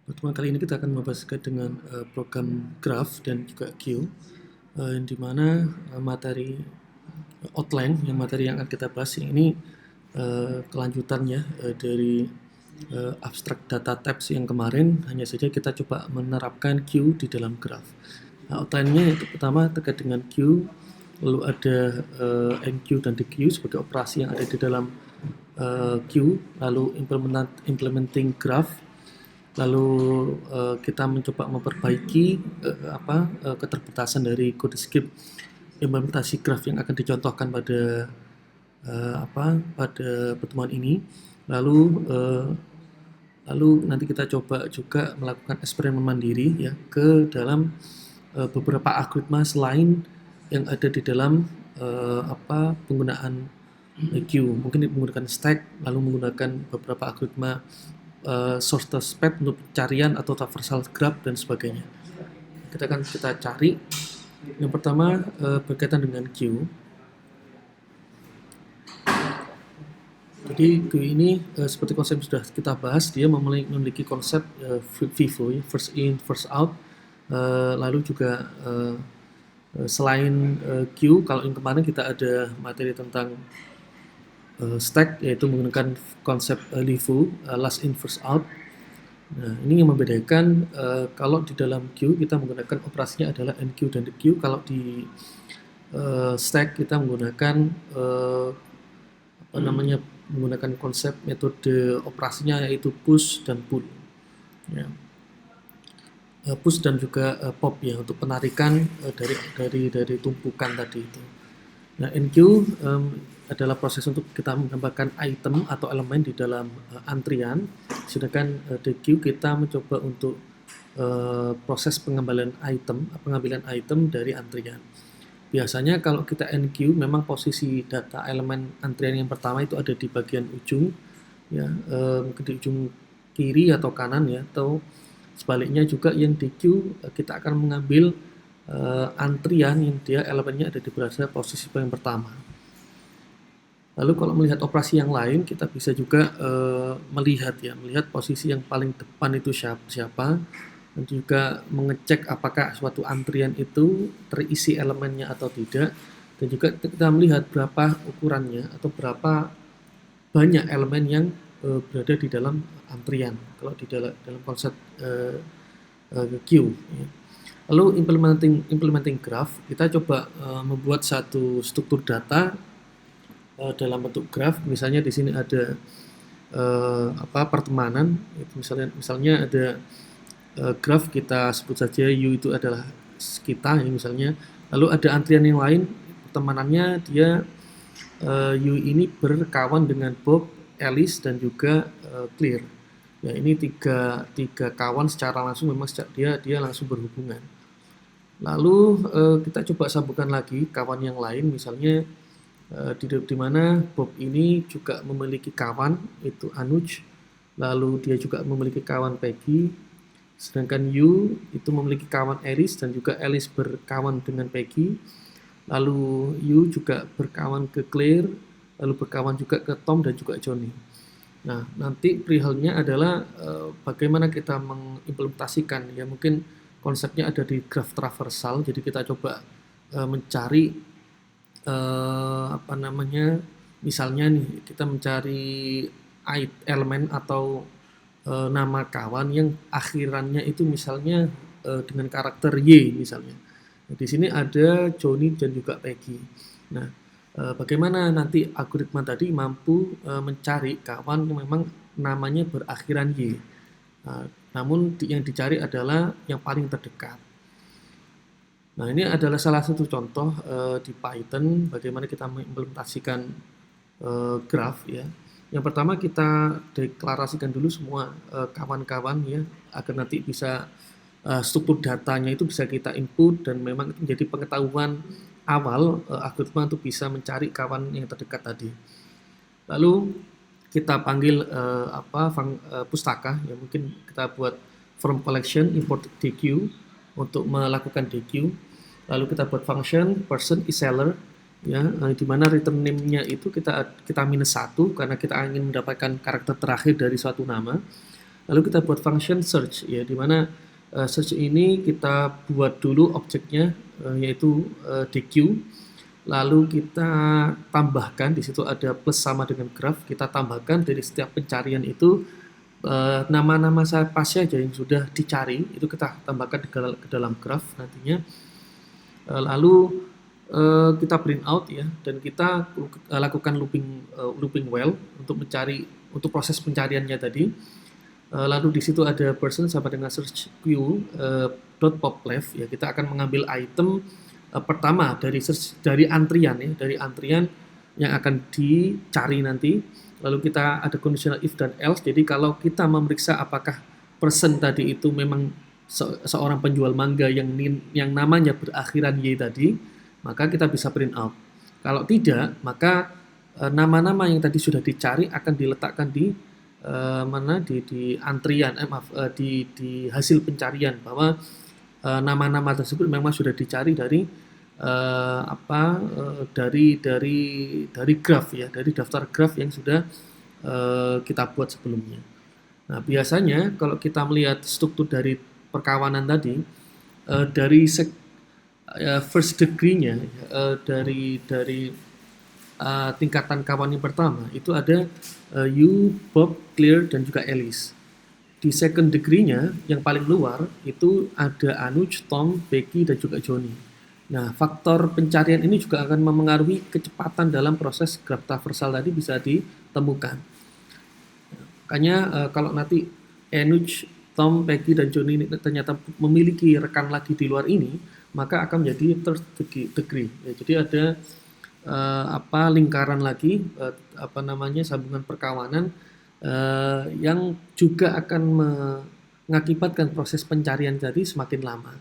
Pertemuan kali ini kita akan membahas terkait dengan program graph dan juga queue, yang dimana materi outline yang akan kita bahas ini kelanjutannya dari abstract data types yang kemarin, hanya saja kita coba menerapkan queue di dalam graph. Nah, outline-nya itu pertama terkait dengan queue, lalu ada enqueue dan dequeue sebagai operasi yang ada di dalam queue, lalu implementing graph. Lalu kita mencoba memperbaiki keterbatasan dari kode script implementasi graph yang akan dicontohkan pada pada pertemuan ini. Lalu nanti kita coba juga melakukan eksperimen mandiri ya ke dalam beberapa algoritma selain yang ada di dalam penggunaan queue. Mungkin menggunakan stack, lalu menggunakan beberapa algoritma source to spec untuk pencarian atau traversal graph dan sebagainya. Kita cari. Yang pertama berkaitan dengan queue. Jadi queue ini seperti konsep yang sudah kita bahas, dia memiliki konsep FIFO, ya, first in first out. Lalu juga selain queue, kalau yang kemarin kita ada materi tentang stack, yaitu menggunakan konsep LIFO, last in first out. Nah, ini yang membedakan kalau di dalam queue kita menggunakan operasinya adalah enqueue dan dequeue. Kalau di stack kita menggunakan menggunakan konsep metode operasinya yaitu push dan pull. Ya. Push dan juga pop ya untuk penarikan dari tumpukan tadi itu. Nah, enqueue adalah proses untuk kita menambahkan item atau elemen di dalam antrian, sedangkan dequeue kita mencoba untuk proses pengambilan item dari antrian. Biasanya kalau kita enqueue memang posisi data elemen antrian yang pertama itu ada di bagian ujung, ya, mungkin di ujung kiri atau kanan ya, atau sebaliknya juga yang dequeue kita akan mengambil antrian yang dia elemennya ada di pada posisi yang pertama. Lalu kalau melihat operasi yang lain, kita bisa juga melihat posisi yang paling depan itu siapa, dan juga mengecek apakah suatu antrian itu terisi elemennya atau tidak, dan juga kita melihat berapa ukurannya atau berapa banyak elemen yang berada di dalam antrian kalau di dalam konsep queue. Ya. Lalu implementing graph, kita coba membuat satu struktur data dalam bentuk graph. Misalnya di sini ada pertemanan, misalnya ada graph, kita sebut saja U itu adalah kita ya, misalnya. Lalu ada antrian yang lain, pertemanannya dia U ini berkawan dengan Bob, Alice dan juga Clear. Ya, ini tiga kawan secara langsung, memang dia langsung berhubungan. Lalu kita coba sambungkan lagi kawan yang lain, misalnya di mana Bob ini juga memiliki kawan itu Anuj, lalu dia juga memiliki kawan Peggy. Sedangkan U itu memiliki kawan Alice dan juga Alice berkawan dengan Peggy. Lalu U juga berkawan ke Claire, lalu berkawan juga ke Tom dan juga Johnny. Nah, nanti perihalnya adalah bagaimana kita mengimplementasikan, ya mungkin konsepnya ada di graph traversal. Jadi kita coba mencari misalnya nih kita mencari elemen atau nama kawan yang akhirannya itu misalnya dengan karakter Y misalnya. Nah, di sini ada Johnny dan juga Peggy. Nah, bagaimana nanti algoritma tadi mampu mencari kawan yang memang namanya berakhiran Y. Namun yang dicari adalah yang paling terdekat. Nah, ini adalah salah satu contoh di Python bagaimana kita mengimplementasikan graph ya. Yang pertama kita deklarasikan dulu semua kawan-kawan ya, agar nanti bisa struktur datanya itu bisa kita input dan memang itu menjadi pengetahuan awal algoritma untuk bisa mencari kawan yang terdekat tadi. Lalu kita panggil pustaka ya, mungkin kita buat from collection import dequeue untuk melakukan dequeue. Lalu kita buat function person is seller ya, di mana return name-nya itu kita -1 karena kita ingin mendapatkan karakter terakhir dari suatu nama. Lalu kita buat function search ya, di mana search ini kita buat dulu objeknya yaitu DQ. Lalu kita tambahkan, di situ ada plus sama dengan graph, kita tambahkan dari setiap pencarian itu nama-nama apa saja yang sudah dicari itu kita tambahkan ke dalam graph nantinya. Lalu kita print out ya, dan kita lakukan looping while untuk proses pencariannya tadi. Lalu di situ ada person sama dengan search queue dot pop left ya, kita akan mengambil item pertama dari antrian ya, dari antrian yang akan dicari nanti. Lalu kita ada conditional if dan else. Jadi kalau kita memeriksa apakah person tadi itu memang seorang penjual mangga yang namanya berakhiran Y tadi, maka kita bisa print out. Kalau tidak, maka nama-nama yang tadi sudah dicari akan diletakkan di di antrian, di hasil pencarian, bahwa nama-nama tersebut memang sudah dicari dari dari graph ya, dari daftar graph yang sudah kita buat sebelumnya. Nah, biasanya kalau kita melihat struktur dari perkawanan tadi, dari first degree-nya, dari tingkatan kawan yang pertama itu ada you, Bob, Claire, dan juga Alice. Di second degree-nya yang paling luar itu ada Anuj, Tom, Becky, dan juga Johnny. Nah, faktor pencarian ini juga akan memengaruhi kecepatan dalam proses graph traversal tadi bisa ditemukan. Makanya kalau nanti Anuj, Tom, Becky, dan Johnny ini ternyata memiliki rekan lagi di luar ini, maka akan menjadi third degree. Ya, jadi ada lingkaran lagi, sambungan perkawanan yang juga akan mengakibatkan proses pencarian tadi semakin lama.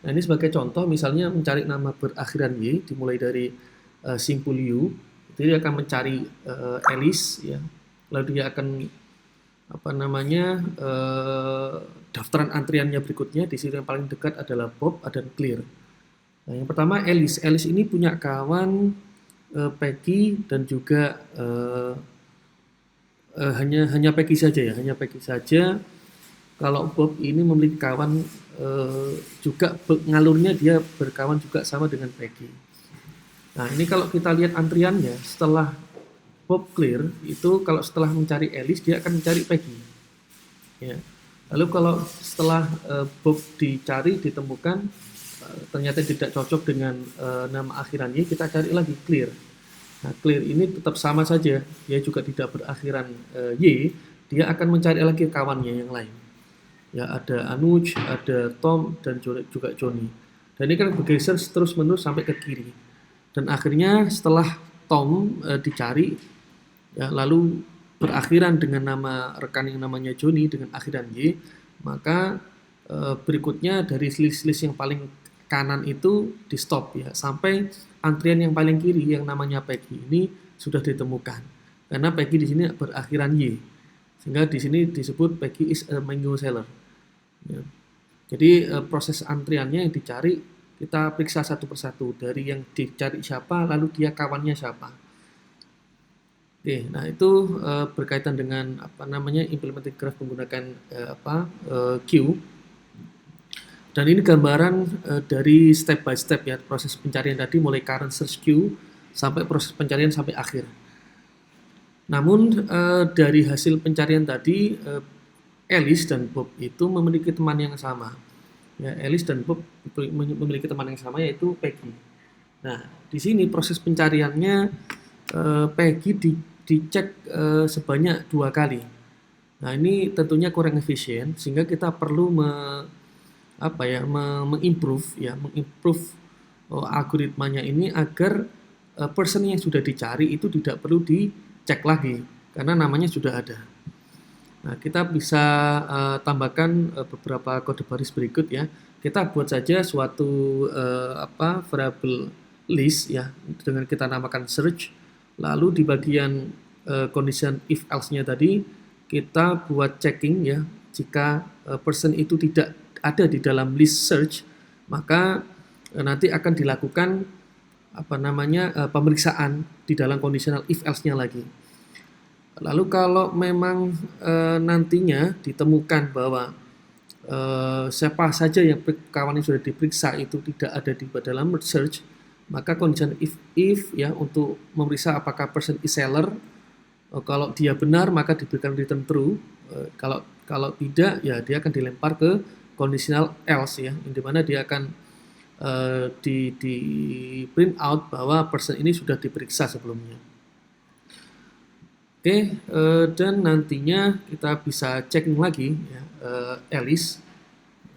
Nah, ini sebagai contoh, misalnya mencari nama berakhiran Y dimulai dari simpul U, jadi dia akan mencari Alice ya, lalu dia akan daftaran antriannya berikutnya. Di sini yang paling dekat adalah Bob dan Claire. Nah, yang pertama Alice. Alice ini punya kawan Peggy dan juga hanya Peggy saja ya, hanya Peggy saja. Kalau Bob ini memiliki kawan juga ngalurnya dia berkawan juga sama dengan Peggy. Nah, ini kalau kita lihat antriannya setelah Bob Claire itu, kalau setelah mencari Alice dia akan mencari Peggy. Ya. Lalu kalau setelah Bob dicari ditemukan ternyata tidak cocok dengan nama akhiran Y, kita cari lagi Claire. Nah, Claire ini tetap sama saja, dia juga tidak berakhiran Y, dia akan mencari lagi kawannya yang lain. Ya, ada Anuj, ada Tom, dan juga Johnny. Dan ini kan bergeser terus-menerus sampai ke kiri. Dan akhirnya setelah Tom dicari, ya, lalu berakhiran dengan nama rekan yang namanya Johnny dengan akhiran Y, maka berikutnya dari list yang paling kanan itu di stop ya, sampai antrian yang paling kiri yang namanya Peggy ini sudah ditemukan. Karena Peggy di sini berakhiran Y, sehingga di sini disebut Peggy is a mango seller. Ya. Jadi proses antriannya yang dicari kita periksa satu persatu, dari yang dicari siapa, lalu dia kawannya siapa. Oke, nah itu berkaitan dengan implemented graph menggunakan queue. Dan ini gambaran dari step by step ya, proses pencarian tadi mulai current search queue sampai proses pencarian sampai akhir. Namun dari hasil pencarian tadi Alice dan Bob itu memiliki teman yang sama. Ya, Alice dan Bob memiliki teman yang sama, yaitu Peggy. Nah, di sini proses pencariannya Peggy dicek sebanyak 2 kali. Nah, ini tentunya kurang efisien, sehingga kita perlu mengimprove algoritmanya ini agar person yang sudah dicari itu tidak perlu dicek lagi karena namanya sudah ada. Nah, kita bisa tambahkan beberapa kode baris berikut ya. Kita buat saja suatu variable list ya, dengan kita namakan search. Lalu di bagian condition if else-nya tadi kita buat checking ya. Jika person itu tidak ada di dalam list search, maka nanti akan dilakukan pemeriksaan di dalam conditional if else-nya lagi. Lalu kalau memang nantinya ditemukan bahwa siapa saja yang kawan yang sudah diperiksa itu tidak ada di dalam merge search, maka condition if ya untuk memeriksa apakah person is seller, kalau dia benar maka diberikan return true, kalau tidak ya dia akan dilempar ke conditional else ya, di mana dia akan di print out bahwa person ini sudah diperiksa sebelumnya. Oke, dan nantinya kita bisa checking lagi ya, Alice.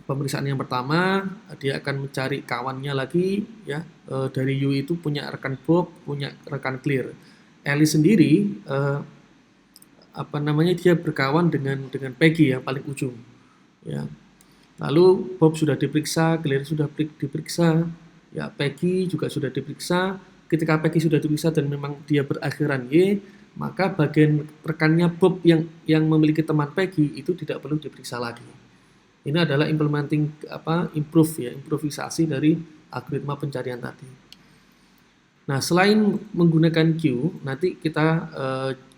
Pemeriksaan yang pertama dia akan mencari kawannya lagi ya, dari U itu punya rekan Bob, punya rekan Clear. Alice sendiri dia berkawan dengan Peggy yang paling ujung ya. Lalu Bob sudah diperiksa, Clear sudah diperiksa, ya Peggy juga sudah diperiksa. Ketika Peggy sudah diperiksa dan memang dia berakhiran Y, maka bagian rekannya Bob yang memiliki teman Peggy itu tidak perlu diperiksa lagi. Ini adalah improvisasi dari algoritma pencarian tadi. Nah, selain menggunakan Q, nanti kita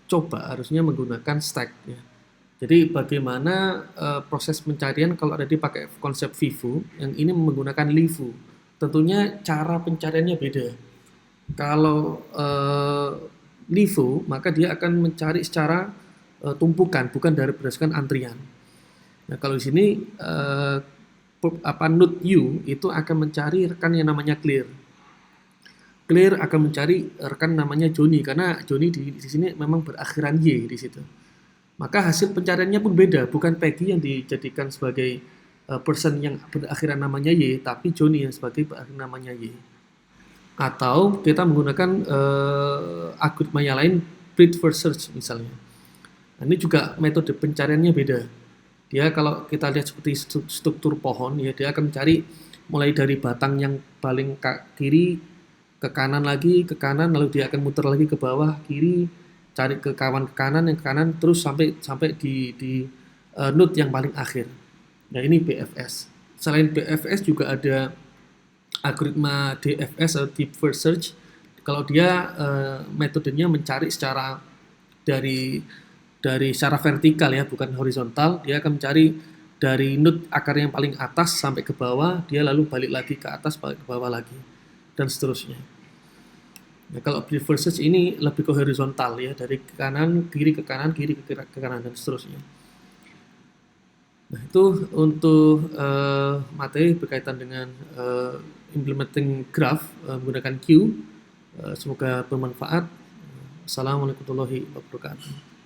coba harusnya menggunakan stack ya. Jadi bagaimana proses pencarian kalau tadi pakai konsep VIVO, yang ini menggunakan LIVO. Tentunya cara pencariannya beda. Kalau LIVO, maka dia akan mencari secara tumpukan, bukan dari berdasarkan antrian. Nah, kalau di sini node U itu akan mencari rekan yang namanya Clear. Clear akan mencari rekan namanya Johnny, karena Johnny di sini memang berakhiran Y di situ. Maka hasil pencariannya pun beda, bukan Peggy yang dijadikan sebagai person yang berakhiran namanya Y, tapi Johnny yang sebagai berakhiran namanya Y. Atau kita menggunakan algoritma yang lain, breadth first search misalnya. Nah, ini juga metode pencariannya beda. Dia kalau kita lihat seperti struktur pohon, ya dia akan mencari mulai dari batang yang paling kiri ke kanan lagi, ke kanan, lalu dia akan muter lagi ke bawah kiri, cari ke kawan ke kanan, yang ke kanan, terus sampai di node yang paling akhir. Nah, ini BFS. Selain BFS juga ada algoritma DFS atau Deep First Search. Kalau dia metodenya mencari secara dari secara vertikal ya, bukan horizontal. Dia akan mencari dari node akar yang paling atas sampai ke bawah, dia lalu balik lagi ke atas, balik ke bawah lagi, dan seterusnya. Nah, kalau Deep First Search ini lebih ke horizontal ya, dari kanan kiri ke kanan, kiri ke kanan, dan seterusnya. Nah, itu untuk materi berkaitan dengan implementing graph menggunakan Q. Semoga bermanfaat. Assalamualaikum warahmatullahi wabarakatuh.